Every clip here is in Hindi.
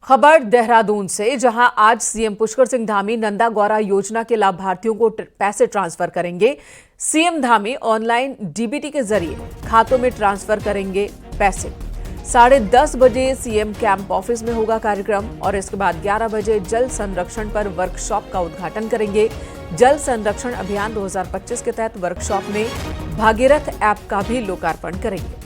खबर देहरादून से, जहां आज सीएम पुष्कर सिंह धामी नंदा गौरा योजना के लाभार्थियों को पैसे ट्रांसफर करेंगे। सीएम धामी ऑनलाइन डीबीटी के जरिए खातों में ट्रांसफर करेंगे पैसे। 10:30 बजे सीएम कैंप ऑफिस में होगा कार्यक्रम और इसके बाद 11 बजे जल संरक्षण पर वर्कशॉप का उद्घाटन करेंगे। जल संरक्षण अभियान 2025 के तहत वर्कशॉप में भागीरथ ऐप का भी लोकार्पण करेंगे।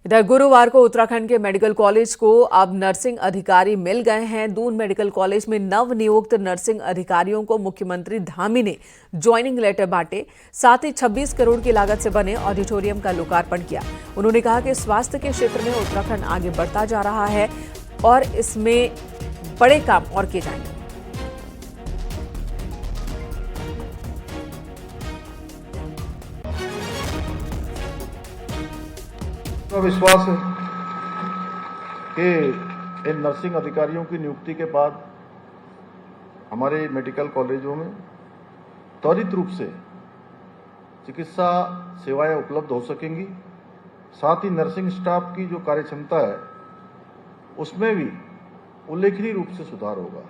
इधर गुरुवार को उत्तराखंड के मेडिकल कॉलेज को अब नर्सिंग अधिकारी मिल गए हैं। दून मेडिकल कॉलेज में नवनियुक्त नर्सिंग अधिकारियों को मुख्यमंत्री धामी ने ज्वाइनिंग लेटर बांटे, साथ ही 26 करोड़ की लागत से बने ऑडिटोरियम का लोकार्पण किया। उन्होंने कहा कि स्वास्थ्य के क्षेत्र में उत्तराखंड आगे बढ़ता जा रहा है और इसमें बड़े काम और किए जाएंगे। विश्वास है कि इन नर्सिंग अधिकारियों की नियुक्ति के बाद हमारे मेडिकल कॉलेजों में त्वरित रूप से चिकित्सा सेवाएं उपलब्ध हो सकेंगी। साथ ही नर्सिंग स्टाफ की जो कार्यक्षमता है उसमें भी उल्लेखनीय रूप से सुधार होगा।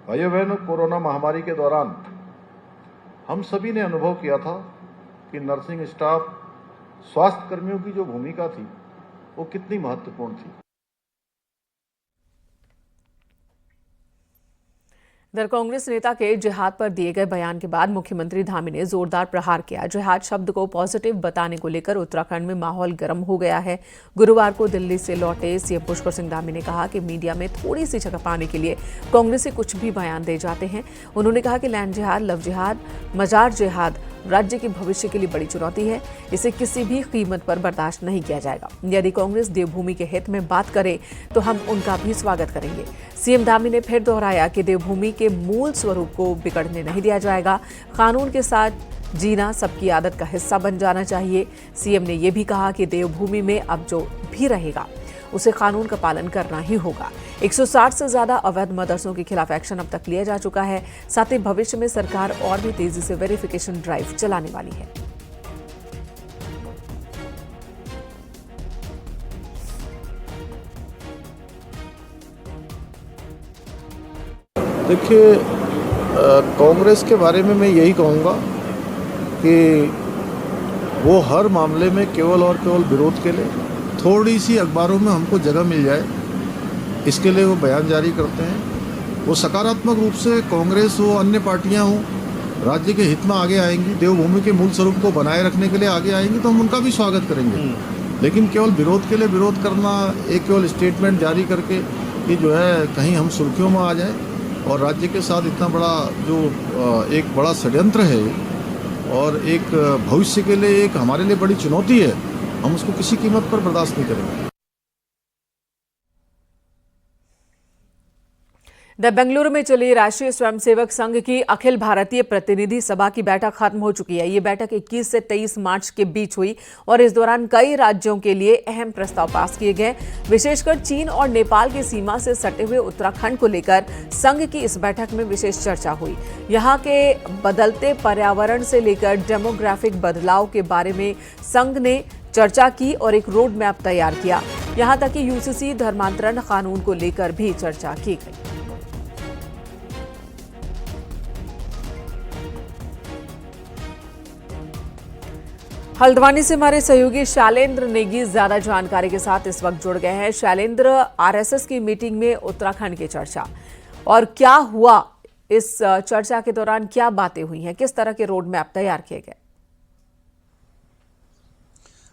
भाइयों बहनों, कोरोना महामारी के दौरान हम सभी ने अनुभव किया था कि नर्सिंग स्टाफ, स्वास्थ्य कर्मियों की जो भूमिका थी वो कितनी महत्वपूर्ण थी। इधर कांग्रेस नेता के जिहाद पर दिए गए बयान के बाद मुख्यमंत्री धामी ने जोरदार प्रहार किया। जिहाद शब्द को पॉजिटिव बताने को लेकर उत्तराखंड में माहौल गर्म हो गया है। गुरुवार को दिल्ली से लौटे सीएम पुष्कर सिंह धामी ने कहा कि मीडिया में थोड़ी सी जगह पाने के लिए कांग्रेस से कुछ भी बयान दे जाते हैं। उन्होंने कहा कि लैंड जिहाद, लव जिहाद, मजार जिहाद राज्य के भविष्य के लिए बड़ी चुनौती है। इसे किसी भी कीमत पर बर्दाश्त नहीं किया जाएगा। यदि कांग्रेस देवभूमि के हित में बात करे तो हम उनका भी स्वागत करेंगे। सीएम धामी ने फिर दोहराया कि देवभूमि के मूल स्वरूप को बिगड़ने नहीं दिया जाएगा। कानून के साथ जीना सबकी आदत का हिस्सा बन जाना चाहिए। सीएम ने यह भी कहा कि देवभूमि में अब जो भी रहेगा उसे कानून का पालन करना ही होगा। 160 से ज्यादा अवैध मदरसों के खिलाफ एक्शन अब तक लिया जा चुका है। साथ ही भविष्य में सरकार और भी तेजी से वेरिफिकेशन ड्राइव चलाने वाली है। देखिए, कांग्रेस के बारे में मैं यही कहूँगा कि वो हर मामले में केवल और केवल विरोध के लिए, थोड़ी सी अखबारों में हमको जगह मिल जाए इसके लिए वो बयान जारी करते हैं। वो सकारात्मक रूप से कांग्रेस हो, अन्य पार्टियां हो, राज्य के हित में आगे आएंगी, देवभूमि के मूल स्वरूप को बनाए रखने के लिए आगे आएंगी तो हम उनका भी स्वागत करेंगे। लेकिन केवल विरोध के लिए विरोध करना, एक केवल स्टेटमेंट जारी करके कि जो है कहीं हम सुर्खियों में आ जाए और राज्य के साथ इतना बड़ा जो एक बड़ा षड्यंत्र है और एक भविष्य के लिए एक हमारे लिए बड़ी चुनौती है, हम उसको किसी कीमत पर बर्दाश्त नहीं करेंगे। बेंगलुरु में चली राष्ट्रीय स्वयंसेवक संघ की अखिल भारतीय प्रतिनिधि सभा की बैठक खत्म हो चुकी है। ये बैठक 21 से 23 मार्च के बीच हुई और इस दौरान कई राज्यों के लिए अहम प्रस्ताव पास किए गए। विशेषकर चीन और नेपाल की सीमा से सटे हुए उत्तराखंड को लेकर संघ की इस बैठक में विशेष चर्चा हुई। यहाँ के बदलते पर्यावरण से लेकर डेमोग्राफिक बदलाव के बारे में संघ ने चर्चा की और एक रोड मैप तैयार किया। यहाँ तक कि यूसीसी धर्मांतरण कानून को लेकर भी चर्चा की गई। हल्द्वानी से हमारे सहयोगी शैलेंद्र नेगी ज्यादा जानकारी के साथ इस वक्त जुड़ गए हैं। शैलेंद्र, आरएसएस की मीटिंग में उत्तराखंड की चर्चा और क्या हुआ, इस चर्चा के दौरान क्या बातें हुई हैं, किस तरह के रोड मैप तैयार किए गए?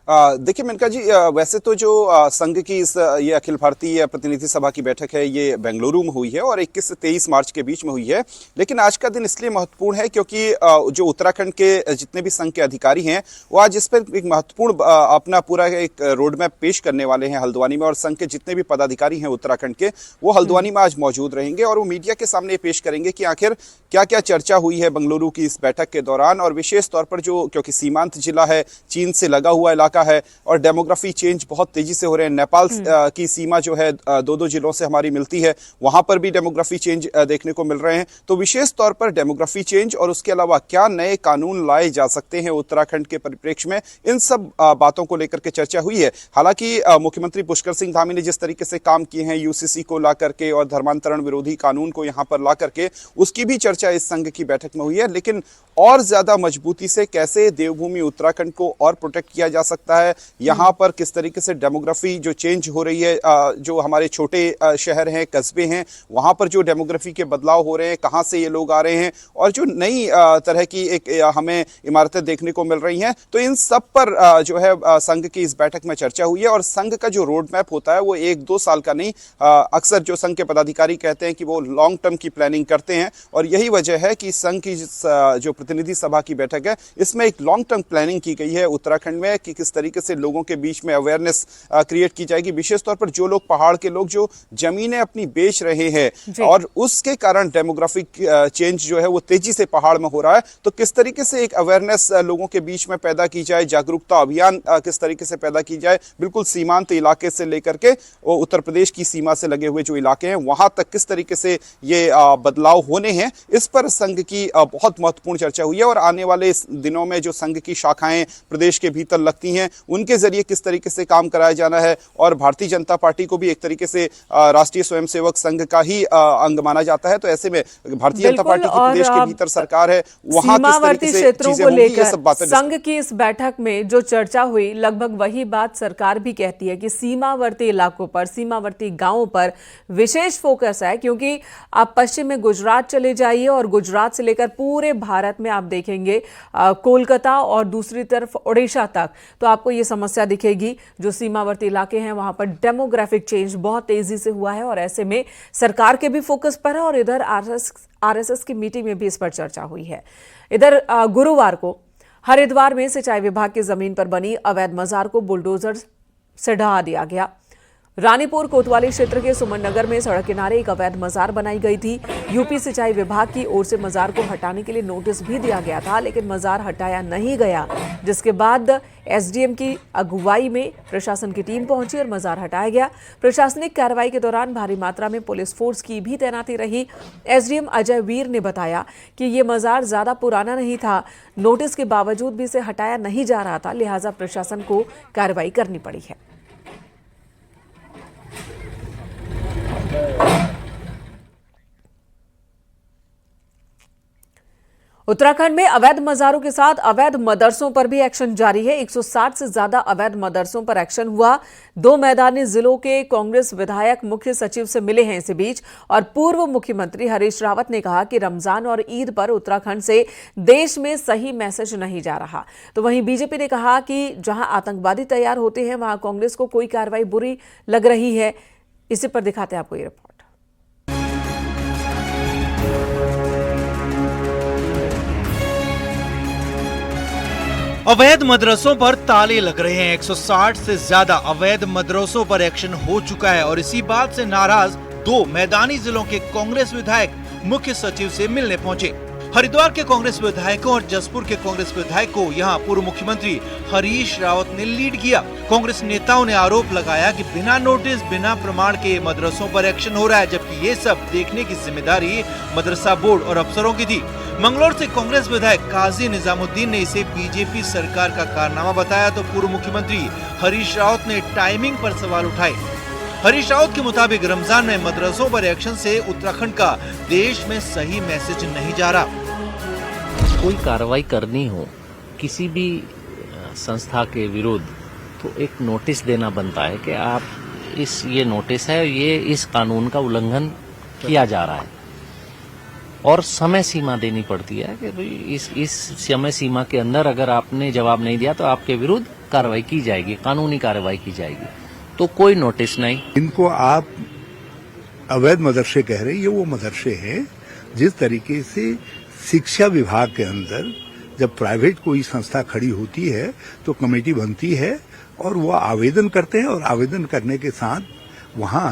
देखिए मेनका जी, वैसे तो जो संघ की ये अखिल भारतीय प्रतिनिधि सभा की बैठक है ये बेंगलुरु में हुई है और 21 से 23 मार्च के बीच में हुई है। लेकिन आज का दिन इसलिए महत्वपूर्ण है क्योंकि जो उत्तराखंड के जितने भी संघ के अधिकारी हैं वो आज इस पर एक महत्वपूर्ण अपना पूरा एक रोड मैप पेश करने वाले हैं हल्द्वानी में, और संघ के जितने भी पदाधिकारी हैं उत्तराखंड के वो हल्द्वानी में आज मौजूद रहेंगे और वो मीडिया के सामने पेश करेंगे कि आखिर क्या क्या चर्चा हुई है बेंगलुरु की इस बैठक के दौरान। और विशेष तौर पर जो, क्योंकि सीमांत जिला है, चीन से लगा हुआ इलाका का है और डेमोग्राफी चेंज बहुत तेजी से हो रहे हैं। नेपाल की सीमा जो है 2-2 जिलों से हमारी मिलती है, वहां पर भी डेमोग्राफी चेंज देखने को मिल रहे हैं। तो विशेष तौर पर डेमोग्राफी चेंज और उसके अलावा क्या नए कानून लाए जा सकते हैं उत्तराखंड के परिप्रेक्ष्य में, इन सब बातों को लेकर के चर्चा हुई है। हालांकि मुख्यमंत्री पुष्कर सिंह धामी ने जिस तरीके से काम किए हैं यूसीसी को ला करके और धर्मांतरण विरोधी कानून को यहां पर ला करके, उसकी भी चर्चा इस संघ की बैठक में हुई है। लेकिन और ज्यादा मजबूती से कैसे देवभूमि उत्तराखंड को और प्रोटेक्ट किया जा सकता है, यहां पर किस तरीके से डेमोग्राफी जो चेंज हो रही है, जो हमारे छोटे शहर हैं, कस्बे हैं, वहां पर जो डेमोग्राफी के बदलाव हो रहे हैं, कहां से ये लोग आ रहे हैं और जो नई तरह की एक हमें इमारतें देखने को मिल रही हैं, तो इन सब पर जो है संघ की इस बैठक में चर्चा हुई है। और संघ का जो रोड मैप होता है वो 1-2 साल का नहीं, अक्सर जो संघ के पदाधिकारी कहते हैं कि वो लॉन्ग टर्म की प्लानिंग करते हैं और यही वजह है कि संघ की जो प्रतिनिधि सभा की बैठक है इसमें एक लॉन्ग टर्म प्लानिंग की गई है उत्तराखंड में कि किस तरीके से लोगों के बीच में अवेयरनेस क्रिएट की जाएगी। विशेष तौर पर जो लोग पहाड़ के लोग जो जमीनें अपनी बेच रहे हैं और उसके कारण डेमोग्राफिक चेंज जो है वो तेजी से पहाड़ में हो रहा है, तो किस तरीके से एक अवेयरनेस लोगों के बीच में पैदा की जाए, जागरूकता अभियान किस तरीके से पैदा की जाए, बिल्कुल सीमांत इलाके से लेकर के वो उत्तर प्रदेश की सीमा से लगे हुए जो इलाके हैं वहां तक किस तरीके से ये बदलाव होने हैं, इस पर संघ की बहुत महत्वपूर्ण चर्चा हुई है। और आने वाले दिनों में जो संघ की शाखाएं प्रदेश के भीतर लगती हैं उनके जरिए किस तरीके से काम कराया जाना है, और भारतीय जनता पार्टी को भी एक तरीके से राष्ट्रीय स्वयंसेवक संघ का ही अंग माना जाता है। तो ऐसे में भारतीय जनता पार्टी की प्रदेश के भीतर सरकार है, वहां किस तरीके से चीजें होंगी, ये सब बातें संघ की इस बैठक में जो चर्चा हुई लगभग वही बात सरकार भी कहती है कि सीमावर्ती इलाकों पर, सीमावर्ती गांवों पर विशेष फोकस है। क्योंकि आप पश्चिम में गुजरात चले जाइए और गुजरात से लेकर पूरे भारत में आप देखेंगे कोलकाता और दूसरी तरफ ओडिशा तक, तो आपको ये समस्या दिखेगी। जो सीमावर्ती इलाके हैं वहां पर डेमोग्राफिक चेंज बहुत तेजी से हुआ है और ऐसे में सरकार के भी फोकस पर है और इधर आरएसएस की मीटिंग में भी इस पर चर्चा हुई है। इधर गुरुवार को हरिद्वार में सिंचाई विभाग की जमीन पर बनी अवैध मजार को बुलडोजर से ढहा दिया गया। रानीपुर कोतवाली क्षेत्र के सुमन नगर में सड़क किनारे एक अवैध मजार बनाई गई थी। यूपी सिंचाई विभाग की ओर से मजार को हटाने के लिए नोटिस भी दिया गया था, लेकिन मजार हटाया नहीं गया, जिसके बाद एसडीएम की अगुवाई में प्रशासन की टीम पहुंची और मजार हटाया गया। प्रशासनिक कार्रवाई के दौरान भारी मात्रा में पुलिस फोर्स की भी तैनाती रही। एसडीएम अजय वीर ने बताया कि ये मजार ज्यादा पुराना नहीं था, नोटिस के बावजूद भी इसे हटाया नहीं जा रहा था, लिहाजा प्रशासन को कार्रवाई करनी पड़ी है। उत्तराखंड में अवैध मजारों के साथ अवैध मदरसों पर भी एक्शन जारी है। 160 से ज्यादा अवैध मदरसों पर एक्शन हुआ। 2 मैदानी जिलों के कांग्रेस विधायक मुख्य सचिव से मिले हैं इसी बीच, और पूर्व मुख्यमंत्री हरीश रावत ने कहा कि रमजान और ईद पर उत्तराखंड से देश में सही मैसेज नहीं जा रहा। तो वहीं बीजेपी ने कहा कि जहां आतंकवादी तैयार होते हैं वहां कांग्रेस को कोई कार्रवाई बुरी लग रही है। इसी पर दिखाते हैं आपको ये रिपोर्ट। अवैध मदरसों पर ताले लग रहे हैं। 160 से ज्यादा अवैध मदरसों पर एक्शन हो चुका है और इसी बात से नाराज 2 मैदानी जिलों के कांग्रेस विधायक मुख्य सचिव से मिलने पहुंचे। हरिद्वार के कांग्रेस विधायकों और जसपुर के कांग्रेस विधायक को यहां पूर्व मुख्यमंत्री हरीश रावत ने लीड किया। कांग्रेस नेताओं ने आरोप लगाया कि बिना नोटिस, बिना प्रमाण के मदरसों पर एक्शन हो रहा है, जबकि ये सब देखने की जिम्मेदारी मदरसा बोर्ड और अफसरों की थी। मंगलौर से कांग्रेस विधायक काजी निजामुद्दीन ने इसे बीजेपी सरकार का कारनामा बताया, तो पूर्व मुख्यमंत्री हरीश रावत ने टाइमिंग पर सवाल उठाए। हरीश रावत के मुताबिक रमजान में मदरसों पर एक्शन से उत्तराखंड का देश में सही मैसेज नहीं जा रहा। कोई कार्रवाई करनी हो किसी भी संस्था के विरुद्ध तो एक नोटिस देना बनता है कि आप ये नोटिस है, ये इस कानून का उल्लंघन किया जा रहा है, और समय सीमा देनी पड़ती है कि भाई इस समय सीमा के अंदर अगर आपने जवाब नहीं दिया तो आपके विरुद्ध कार्रवाई की जाएगी, कानूनी कार्रवाई की जाएगी। तो कोई नोटिस नहीं। इनको आप अवैध मदरसे कह रहे हैं, ये वो मदरसे हैं जिस तरीके से शिक्षा विभाग के अंदर जब प्राइवेट कोई संस्था खड़ी होती है तो कमेटी बनती है और वो आवेदन करते हैं, और आवेदन करने के साथ वहां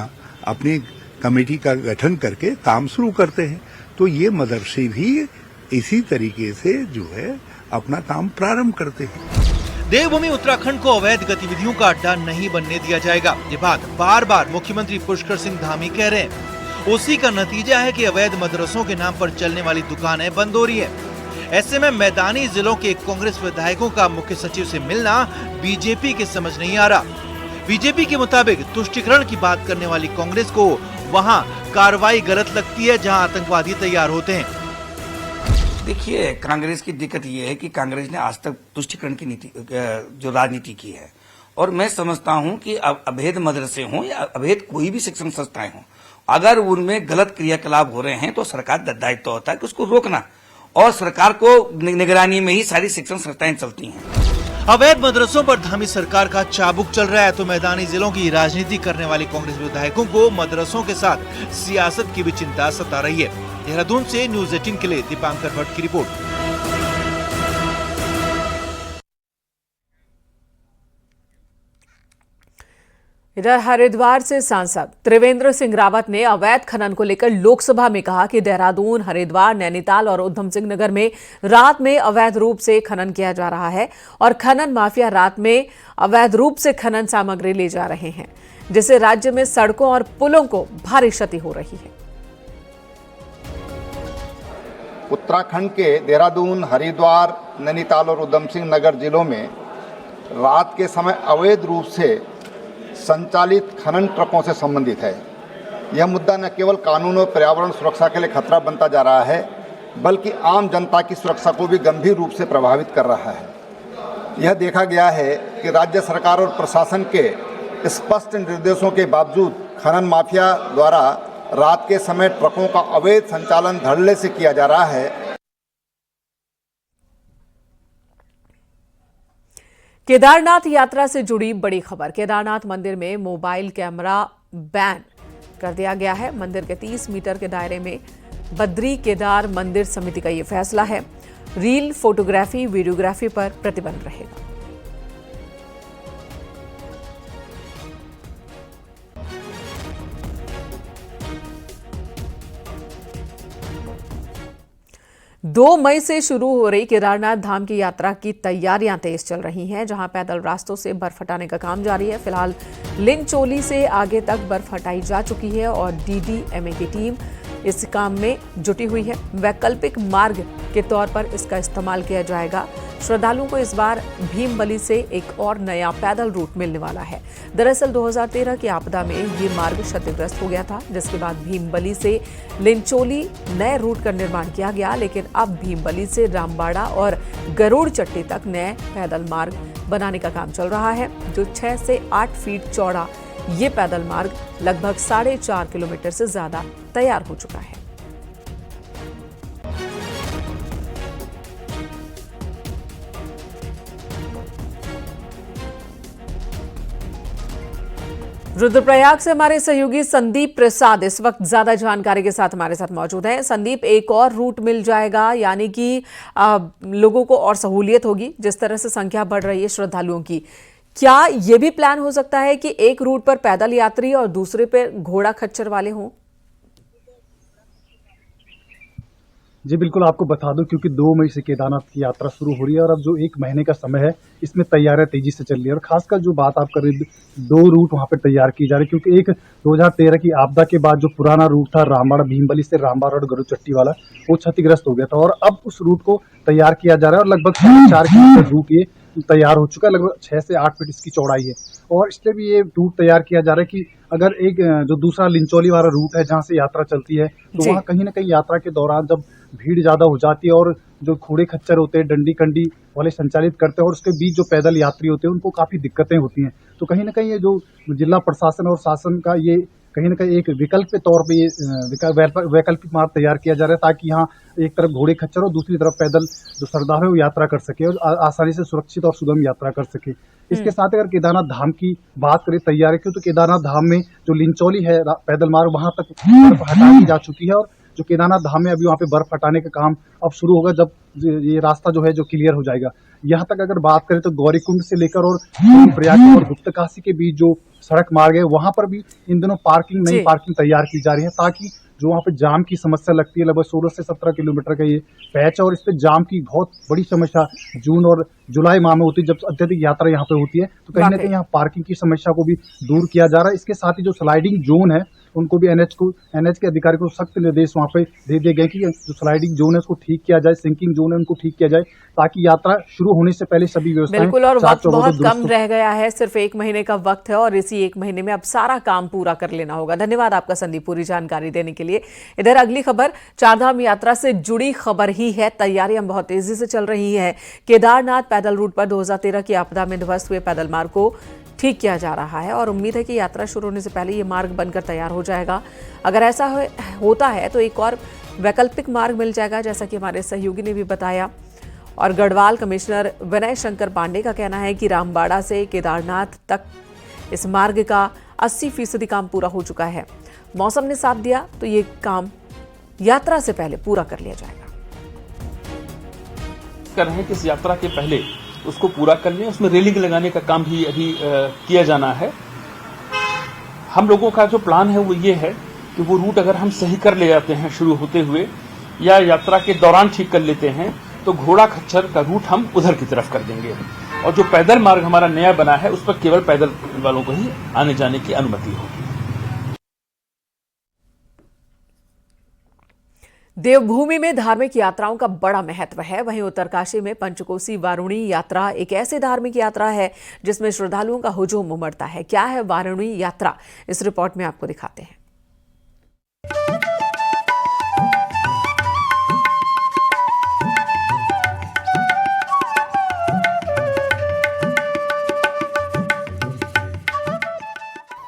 अपनी कमेटी का गठन करके काम शुरू करते हैं। तो ये मदरसे भी इसी तरीके से जो है अपना काम प्रारंभ करते हैं। देवभूमि उत्तराखंड को अवैध गतिविधियों का अड्डा नहीं बनने दिया जाएगा। ये बात बार बार मुख्यमंत्री पुष्कर सिंह धामी कह रहे हैं। उसी का नतीजा है कि अवैध मदरसों के नाम पर चलने वाली दुकानें बंद हो रही है। ऐसे में मैदानी जिलों के कांग्रेस विधायकों का मुख्य सचिव से मिलना बीजेपी के समझ नहीं आ रहा। बीजेपी के मुताबिक तुष्टीकरण की बात करने वाली कांग्रेस को वहां कार्रवाई गलत लगती है जहां आतंकवादी तैयार होते हैं। देखिए, कांग्रेस की दिक्कत ये है कि कांग्रेस ने आज तक तुष्टीकरण की नीति जो राजनीति की है, और मैं समझता हूं कि अवैध मदरसे हों या अवैध कोई भी शिक्षण संस्थाएं हों, अगर उनमें गलत क्रियाकलाप हो रहे हैं तो सरकार का दायित्व होता है कि उसको रोकना, और सरकार को निगरानी में ही सारी शिक्षण संस्थाएं चलती हैं। अवैध मदरसों पर धामी सरकार का चाबुक चल रहा है तो मैदानी जिलों की राजनीति करने वाले कांग्रेस विधायकों को मदरसों के साथ सियासत की भी चिंता सता रही है। देहरादून से न्यूज़ 18 के लिए दीपांकर भट्ट की रिपोर्ट। इधर हरिद्वार से सांसद त्रिवेंद्र सिंह रावत ने अवैध खनन को लेकर लोकसभा में कहा कि देहरादून, हरिद्वार, नैनीताल और उधम सिंह नगर में रात में अवैध रूप से खनन किया जा रहा है और खनन माफिया रात में अवैध रूप से खनन सामग्री ले जा रहे हैं, जिससे राज्य में सड़कों और पुलों को भारी क्षति हो रही है। उत्तराखंड के देहरादून, हरिद्वार, नैनीताल और उधम सिंह नगर जिलों में रात के समय अवैध रूप से संचालित खनन ट्रकों से संबंधित है। यह मुद्दा न केवल कानून और पर्यावरण सुरक्षा के लिए खतरा बनता जा रहा है, बल्कि आम जनता की सुरक्षा को भी गंभीर रूप से प्रभावित कर रहा है। यह देखा गया है कि राज्य सरकार और प्रशासन के स्पष्ट निर्देशों के बावजूद खनन माफिया द्वारा रात के समय ट्रकों का अवैध संचालन धड़ल्ले से किया जा रहा है। केदारनाथ यात्रा से जुड़ी बड़ी खबर। केदारनाथ मंदिर में मोबाइल कैमरा बैन कर दिया गया है। मंदिर के 30 मीटर के दायरे में बद्री केदार मंदिर समिति का ये फैसला है। रील, फोटोग्राफी, वीडियोग्राफी पर प्रतिबंध रहेगा। दो मई से शुरू हो रही केदारनाथ धाम की यात्रा की तैयारियां तेज चल रही हैं, जहां पैदल रास्तों से बर्फ हटाने का काम जारी है। फिलहाल लिंगचोली से आगे तक बर्फ हटाई जा चुकी है और डीडीएमए की टीम इस काम में जुटी हुई है। वैकल्पिक मार्ग के तौर पर इसका इस्तेमाल किया जाएगा। श्रद्धालुओं को इस बार भीमबली से एक और नया पैदल रूट मिलने वाला है। दरअसल 2013 की आपदा में ये मार्ग क्षतिग्रस्त हो गया था, जिसके बाद भीमबली से लिंचोली नए रूट का निर्माण किया गया, लेकिन अब भीमबली से रामबाड़ा और गरुड़ चट्टी तक नए पैदल मार्ग बनाने का काम चल रहा है। जो 6 से 8 फीट चौड़ा ये पैदल मार्ग लगभग 4.5 किलोमीटर से ज्यादा तैयार हो चुका है। रुद्रप्रयाग से हमारे सहयोगी संदीप प्रसाद इस वक्त ज्यादा जानकारी के साथ हमारे साथ मौजूद हैं। संदीप, एक और रूट मिल जाएगा, यानी कि लोगों को और सहूलियत होगी। जिस तरह से संख्या बढ़ रही है श्रद्धालुओं की, क्या ये भी प्लान हो सकता है कि एक रूट पर पैदल यात्री और दूसरे पर घोड़ा खच्चर वाले हों? जी बिल्कुल, आपको बता दूं क्योंकि 2 मई से केदारनाथ की यात्रा शुरू हो रही है और अब जो 1 महीने का समय है इसमें तैयारियां तेजी से चल रही है। और खासकर जो बात आप कर रहे हैं, 2 रूट वहां पे तैयार की जा रही है, क्योंकि एक 2013 की आपदा के बाद जो पुराना रूट था रामबाड़ा भीमबली से रामबाड़ा और गरुड़ चट्टी वाला, वो क्षतिग्रस्त हो गया था और अब उस रूट को तैयार किया जा रहा है और लगभग 4 किलोमीटर रूट ये तैयार हो चुका है। लगभग 6 से 8 फीट इसकी चौड़ाई है और इसलिए भी ये रूट तैयार किया जा रहा है कि अगर एक जो दूसरा लिंचोली वाला रूट है जहां से यात्रा चलती है, तो वहां कहीं ना कहीं यात्रा के दौरान जब भीड़ ज्यादा हो जाती है और जो घोड़े खच्चर होते हैं, डंडी कंडी वाले संचालित करते हैं और उसके बीच जो पैदल यात्री होते हैं उनको काफी दिक्कतें होती हैं। तो कहीं ना कहीं ये जो जिला प्रशासन और शासन का ये कहीं ना कहीं एक विकल्प के तौर पे ये वैकल्पिक मार्ग तैयार किया जा रहा है, ताकि यहाँ एक तरफ घोड़े खच्चर और दूसरी तरफ पैदल जो श्रद्धालु है वो यात्रा कर सके और आसानी से सुरक्षित और सुगम यात्रा कर सके। इसके साथ अगर केदारनाथ धाम की बात करें तैयारी की, तो केदारनाथ धाम में जो लिंचोली है पैदल मार्ग, वहां तक बर्फ हटा दी जा चुकी है और जो केदारनाथ धाम में अभी वहां पे बर्फ हटाने का काम अब शुरू होगा जब ये रास्ता जो है जो क्लियर हो जाएगा। यहाँ तक अगर बात करें तो गौरीकुंड से लेकर और प्रयाग और गुप्तकाशी के बीच जो सड़क मार्ग है वहां पर भी इन दिनों नई पार्किंग तैयार की जा रही है, ताकि जो वहाँ पे जाम की समस्या लगती है, लगभग 16 से 17 किलोमीटर का ये पैच है और इस पे जाम की बहुत बड़ी समस्या जून और जुलाई माह में होती है, जब अत्यधिक यात्रा यहाँ पे होती है। तो कहीं ना कहीं यहाँ पार्किंग की समस्या को भी दूर किया जा रहा है। इसके साथ ही जो स्लाइडिंग जोन है उनको भी एनएच के अधिकारी को सख्त निर्देश वहाँ पे दे दिए गए कि जो स्लाइडिंग जोन है उसको ठीक किया जाए, सिंकिंग जोन है उनको ठीक किया जाए, ताकि यात्रा शुरू होने से पहले सभी व्यवस्थाएं बिल्कुल। और वक्त बहुत कम दुरुस्त रह गया है, सिर्फ 1 महीने का वक्त है और इसी 1 महीने में अब सारा काम पूरा कर लेना होगा। धन्यवाद आपका संदीप, पूरी जानकारी देने के लिए। इधर अगली खबर चारधाम यात्रा से जुड़ी खबर ही है। तैयारियां बहुत तेजी से चल रही है। केदारनाथ पैदल रूट पर 2013 की आपदा में ध्वस्त हुए पैदल मार्ग को ठीक किया जा रहा है और उम्मीद है कि यात्रा शुरू होने से पहले ये मार्ग बनकर तैयार हो जाएगा। अगर ऐसा होता है तो एक और वैकल्पिक मार्ग मिल जाएगा, जैसा कि हमारे सहयोगी ने भी बताया। और गढ़वाल कमिश्नर विनय शंकर पांडे का कहना है कि रामबाड़ा से केदारनाथ तक इस मार्ग का 80% काम पूरा हो चुका है। मौसम ने साथ दिया तो ये काम यात्रा से पहले पूरा कर लिया जाएगा। कर रहे हैं कि इस यात्रा के पहले उसको पूरा कर लें। उसमें रेलिंग लगाने का काम भी अभी किया जाना है। हम लोगों का जो प्लान है वो ये है कि वो रूट अगर हम सही कर ले जाते हैं शुरू होते हुए या यात्रा के दौरान ठीक कर लेते हैं तो घोड़ा खच्चर का रूट हम उधर की तरफ कर देंगे और जो पैदल मार्ग हमारा नया बना है उस पर केवल पैदल वालों को ही आने जाने की अनुमति होगी। देवभूमि में धार्मिक यात्राओं का बड़ा महत्व है। वहीं उत्तरकाशी में पंचकोसी वारुणी यात्रा एक ऐसी धार्मिक यात्रा है जिसमें श्रद्धालुओं का हुजूम उमड़ता है। क्या है वारुणी यात्रा, इस रिपोर्ट में आपको दिखाते हैं।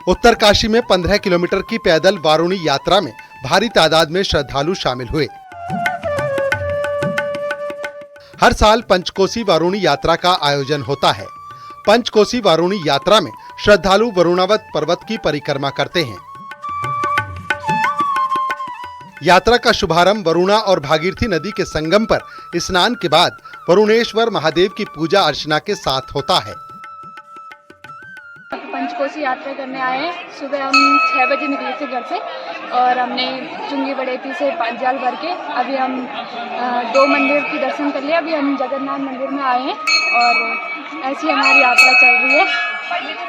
उत्तरकाशी में 15 किलोमीटर की पैदल वारुणी यात्रा में भारी तादाद में श्रद्धालु शामिल हुए। हर साल पंचकोसी वारुणी यात्रा का आयोजन होता है। पंचकोसी वारुणी यात्रा में श्रद्धालु वरुणावत पर्वत की परिक्रमा करते हैं। यात्रा का शुभारंभ वरुणा और भागीरथी नदी के संगम पर स्नान के बाद वरुणेश्वर महादेव की पूजा अर्चना के साथ होता है। पंचकोसी यात्रा करने आए हैं। सुबह हम 6 बजे निकले थे घर से और हमने चुंगी बड़ेती से जल भर के अभी हम 2 मंदिर की दर्शन कर लिए। अभी हम जगन्नाथ मंदिर में आए हैं और ऐसी हमारी यात्रा चल रही है।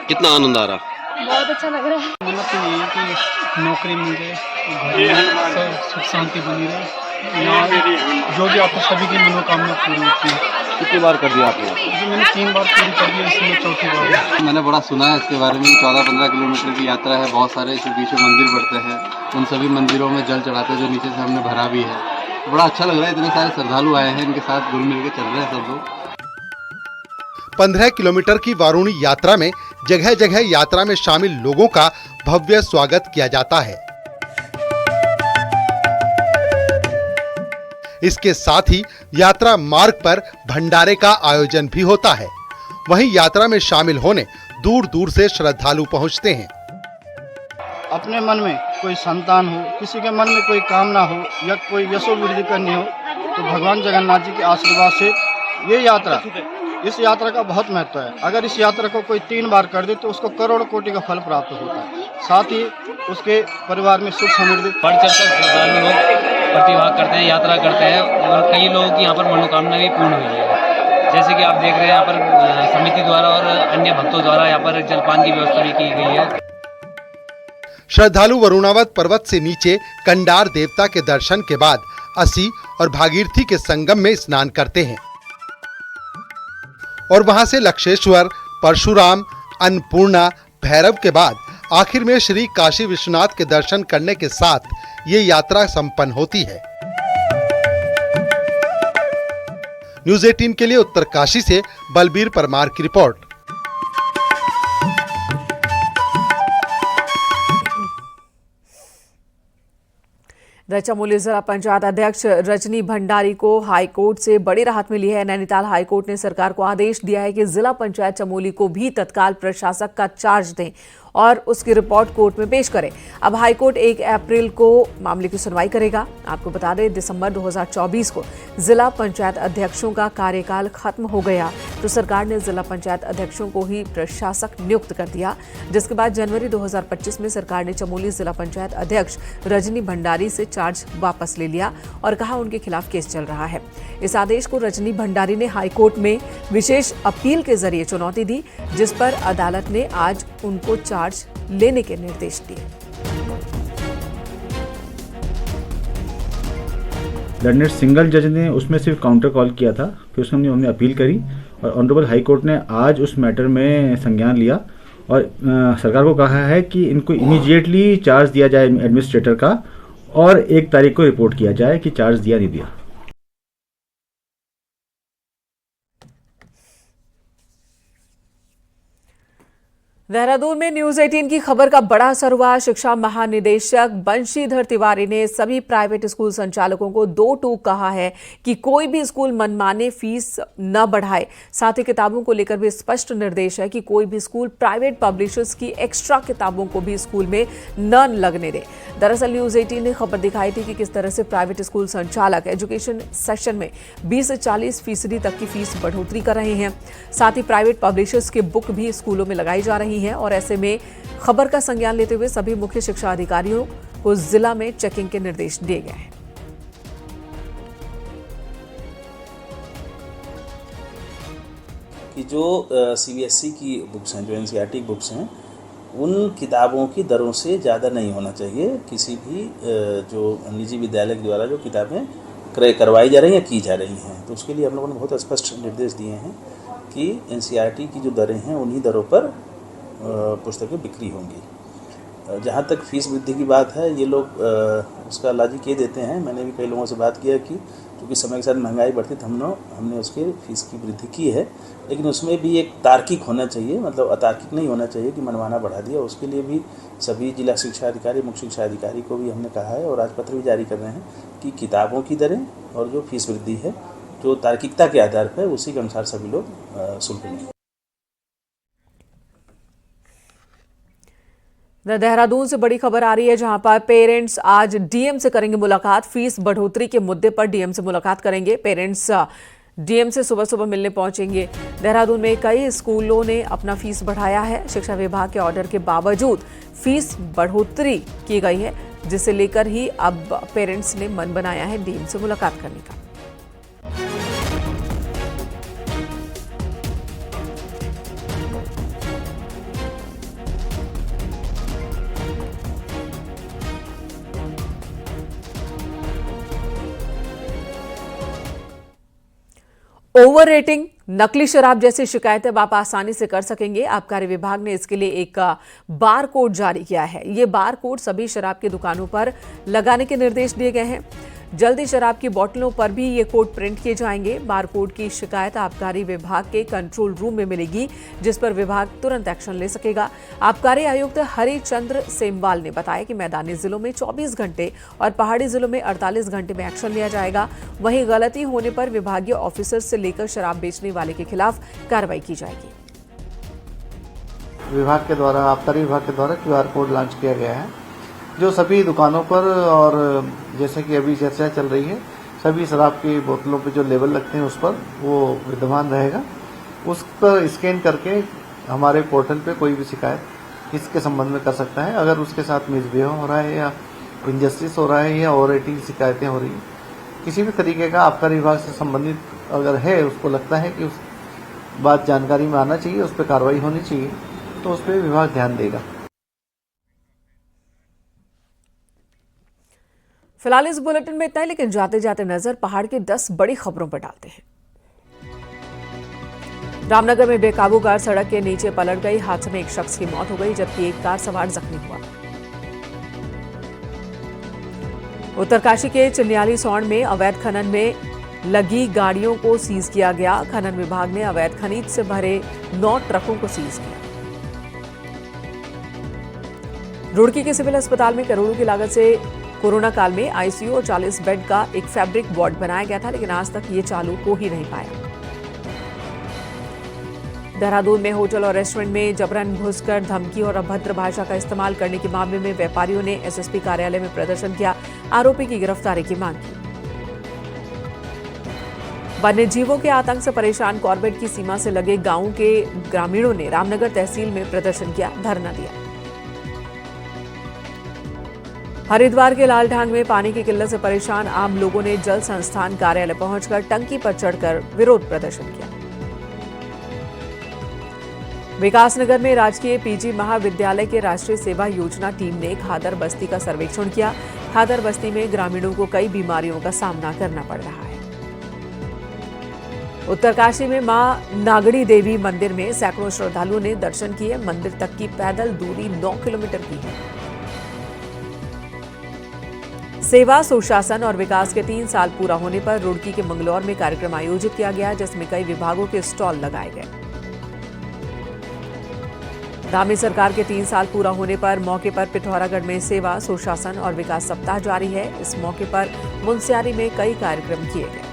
कितना आनंद आ रहा? बहुत अच्छा लग रहा है। मतलब तो ये है कि नौकरी मिल जाए, घर में सुख शांति बनी रहे, जो भी आपको सभी की मनोकामना पूरी होती है। कितनी बार कर दिया आपने? मैंने 3 बार पूरी कर दी, इसमें 4थी बार है। मैंने बड़ा सुना है इसके बारे में। 14-15 किलोमीटर की यात्रा है, बहुत सारे इसके बीच में मंदिर पड़ते हैं। उन सभी मंदिरों में जल चढ़ाते जो नीचे से हमने भरा भी है। तो बड़ा अच्छा लग रहा है, इतने सारे श्रद्धालु आए हैं, इनके साथ घुल मिल के चल रहे हैं सब लोग। 15 किलोमीटर की वारुणी यात्रा में जगह जगह यात्रा में शामिल लोगों का भव्य स्वागत किया जाता है। इसके साथ ही यात्रा मार्ग पर भंडारे का आयोजन भी होता है। वहीं यात्रा में शामिल होने दूर दूर से श्रद्धालु पहुंचते हैं। अपने मन में कोई संतान हो, किसी के मन में कोई कामना हो या कोई यशो वृद्धि करनी हो तो भगवान जगन्नाथ जी के आशीर्वाद से इस यात्रा का बहुत महत्व है। अगर इस यात्रा को कोई 3 बार कर दे तो उसको करोड़ कोटि का फल प्राप्त होता है। साथ ही उसके परिवार में सुख समृद्धि बढ़ चढ़कर श्रद्धालु लोग प्रतिभाग करते हैं, यात्रा करते हैं और कई लोगों की यहाँ पर मनोकामना भी पूर्ण हुई है। जैसे कि आप देख रहे हैं यहाँ पर समिति द्वारा और अन्य भक्तों द्वारा यहाँ पर जलपान की व्यवस्था भी की गई है। श्रद्धालु वरुणावत पर्वत से नीचे कंडार देवता के दर्शन के बाद असी और भागीरथी के संगम में स्नान करते हैं और वहां से लक्षेश्वर, परशुराम, अन्नपूर्णा, भैरव के बाद आखिर में श्री काशी विश्वनाथ के दर्शन करने के साथ ये यात्रा संपन्न होती है। न्यूज़ 18 के लिए उत्तरकाशी से बलबीर परमार की रिपोर्ट। चमोली जिला पंचायत अध्यक्ष रजनी भंडारी को हाईकोर्ट से बड़ी राहत मिली है। नैनीताल हाईकोर्ट ने सरकार को आदेश दिया है कि जिला पंचायत चमोली को भी तत्काल प्रशासक का चार्ज दें और उसकी रिपोर्ट कोर्ट में पेश करे। अब हाईकोर्ट 1 अप्रैल को मामले की सुनवाई करेगा। आपको बता दें, दिसंबर 2024 को जिला पंचायत अध्यक्षों का कार्यकाल खत्म हो गया, तो सरकार ने जिला पंचायत अध्यक्षों को ही प्रशासक नियुक्त कर दिया, जिसके बाद जनवरी 2025 में सरकार ने चमोली जिला पंचायत अध्यक्ष रजनी भंडारी से चार्ज वापस ले लिया और कहा उनके खिलाफ केस चल रहा है। इस आदेश को रजनी भंडारी ने हाईकोर्ट में विशेष अपील के जरिए चुनौती दी, जिस पर अदालत ने आज उनको चार्ज लेने के निर्देश दिए। लर्नेड सिंगल जज ने उसमें सिर्फ काउंटर कॉल किया था, फिर उसमें हमने अपील करी और ऑनरेबल हाई कोर्ट ने आज उस मैटर में संज्ञान लिया और सरकार को कहा है कि इनको इमीडिएटली चार्ज दिया जाए एडमिनिस्ट्रेटर का और 1 तारीख को रिपोर्ट किया जाए कि चार्ज दिया नहीं दिया। देहरादून में न्यूज 18 की खबर का बड़ा असर हुआ। शिक्षा महानिदेशक बंशीधर तिवारी ने सभी प्राइवेट स्कूल संचालकों को 2 टूक कहा है कि कोई भी स्कूल मनमाने फीस न बढ़ाए। साथ ही किताबों को लेकर भी स्पष्ट निर्देश है कि कोई भी स्कूल प्राइवेट पब्लिशर्स की एक्स्ट्रा किताबों को भी स्कूल में न लगने दे। दरअसल न्यूज 18 ने खबर दिखाई थी कि किस तरह से प्राइवेट स्कूल संचालक एजुकेशन सेशन में 20 से 40% तक की फीस बढ़ोतरी कर रहे हैं। साथ ही प्राइवेट पब्लिशर्स की बुक भी स्कूलों में लगाई जा रही है और ऐसे में खबर का संज्ञान लेते हुए सभी मुख्य शिक्षा अधिकारियों को जिला में चेकिंग के निर्देश दिए गए हैं। कि जो सीबीएसई की बुक्स हैं, जो एनसीईआरटी बुक्स हैं, उन किताबों की दरों से ज़्यादा नहीं होना चाहिए। किसी भी जो निजी विद्यालय के द्वारा जो किताबें क्रय करवाई जा रही हैं या की जा रही हैं, तो उसके लिए हम लोगों ने बहुत स्पष्ट निर्देश दिए हैं कि एनसीईआरटी की जो दरें हैं उन्हीं दरों पर पुस्तकें बिक्री होंगी। जहाँ तक फीस वृद्धि की बात है, ये लोग उसका लॉजिक ये देते हैं, मैंने भी कई लोगों से बात किया कि क्योंकि समय के साथ महंगाई बढ़ती तो हमने उसके फीस की वृद्धि की है, लेकिन उसमें भी एक तार्किक होना चाहिए, मतलब अतार्किक नहीं होना चाहिए कि मनमाना बढ़ा दिया। उसके लिए भी सभी जिला शिक्षा अधिकारी, मुख्य शिक्षा अधिकारी को भी हमने कहा है और आज पत्र भी जारी कर रहे हैं कि किताबों की दरें और जो फीस वृद्धि है, जो तार्किकता के आधार पर उसी के अनुसार सभी लोग शुल्क लेंगे। देहरादून से बड़ी खबर आ रही है, जहां पर पेरेंट्स आज डीएम से करेंगे मुलाकात। फीस बढ़ोतरी के मुद्दे पर डीएम से मुलाकात करेंगे। पेरेंट्स डीएम से सुबह सुबह मिलने पहुंचेंगे। देहरादून में कई स्कूलों ने अपना फीस बढ़ाया है। शिक्षा विभाग के ऑर्डर के बावजूद फीस बढ़ोतरी की गई है, जिसे लेकर ही अब पेरेंट्स ने मन बनाया है डीएम से मुलाकात करने का। ओवर रेटिंग, नकली शराब जैसी शिकायतें आप आसानी से कर सकेंगे। आबकारी विभाग ने इसके लिए एक बार कोड जारी किया है। ये बार कोड सभी शराब की दुकानों पर लगाने के निर्देश दिए गए हैं। जल्दी शराब की बोतलों पर भी ये कोड प्रिंट किए जाएंगे। बार कोड की शिकायत आबकारी विभाग के कंट्रोल रूम में मिलेगी, जिस पर विभाग तुरंत एक्शन ले सकेगा। आबकारी आयुक्त हरिचंद्र सेमवाल ने बताया कि मैदानी जिलों में 24 घंटे और पहाड़ी जिलों में 48 घंटे में एक्शन लिया जाएगा। वहीं गलती होने पर विभागीय ऑफिसर से लेकर शराब बेचने वाले के खिलाफ कार्रवाई की जाएगी। विभाग के द्वारा, आबकारी विभाग के द्वारा QR कोड लॉन्च किया गया है, जो सभी दुकानों पर और जैसे कि अभी चर्चा चल रही है, सभी शराब की बोतलों पे जो लेबल लगते हैं उस पर वो विद्यमान रहेगा। उस पर स्कैन करके हमारे पोर्टल पे कोई भी शिकायत इसके संबंध में कर सकता है। अगर उसके साथ मिसबिहेव हो रहा है या इनजस्टिस हो रहा है या ओवर रेटिंग शिकायतें हो रही हैं, किसी भी तरीके का आबकारी विभाग से संबंधित अगर है, उसको लगता है कि उस बात जानकारी में आना चाहिए, उस पर कार्रवाई होनी चाहिए, तो उस पर विभाग ध्यान देगा। फिलहाल इस बुलेटिन में इतना ही, लेकिन जाते जाते नजर पहाड़ की 10 बड़ी खबरों पर डालते हैं। रामनगर में बेकाबू कार सड़क के नीचे पलट गई। हादसे में एक शख्स की मौत हो गई, जबकि एक कार सवार जख्मी हुआ। उत्तरकाशी के चिन्याली सौंड में अवैध खनन में लगी गाड़ियों को सीज किया गया। खनन विभाग ने अवैध खनिज से भरे 9 ट्रकों को सीज किया। रुड़की के सिविल अस्पताल में करोड़ों की लागत से कोरोना काल में आईसीयू और 40 बेड का एक फैब्रिक वार्ड बनाया गया था, लेकिन आज तक ये चालू हो ही नहीं पाया। देहरादून में होटल और रेस्टोरेंट में जबरन घुसकर धमकी और अभद्र भाषा का इस्तेमाल करने के मामले में व्यापारियों ने एसएसपी कार्यालय में प्रदर्शन किया, आरोपी की गिरफ्तारी की मांग की। वन्य जीवों के आतंक से परेशान कॉर्बेट की सीमा से लगे गांवों के ग्रामीणों ने रामनगर तहसील में प्रदर्शन किया, धरना दिया। हरिद्वार के लालढांग में पानी की किल्लत से परेशान आम लोगों ने जल संस्थान कार्यालय पहुंचकर टंकी पर चढ़कर विरोध प्रदर्शन किया। विकासनगर में राजकीय पीजी महाविद्यालय के राष्ट्रीय सेवा योजना टीम ने खादर बस्ती का सर्वेक्षण किया। खादर बस्ती में ग्रामीणों को कई बीमारियों का सामना करना पड़ रहा है। उत्तरकाशी में मां नागड़ी देवी मंदिर में सैकड़ों श्रद्धालुओं ने दर्शन किए। मंदिर तक की पैदल दूरी 9 किलोमीटर की है। सेवा, सुशासन और विकास के 3 साल पूरा होने पर रुड़की के मंगलौर में कार्यक्रम आयोजित किया गया, जिसमें कई विभागों के स्टॉल लगाए गए। धामी सरकार के 3 साल पूरा होने पर मौके पर पिथौरागढ़ में सेवा, सुशासन और विकास सप्ताह जारी है। इस मौके पर मुनस्यारी में कई कार्यक्रम किए गए।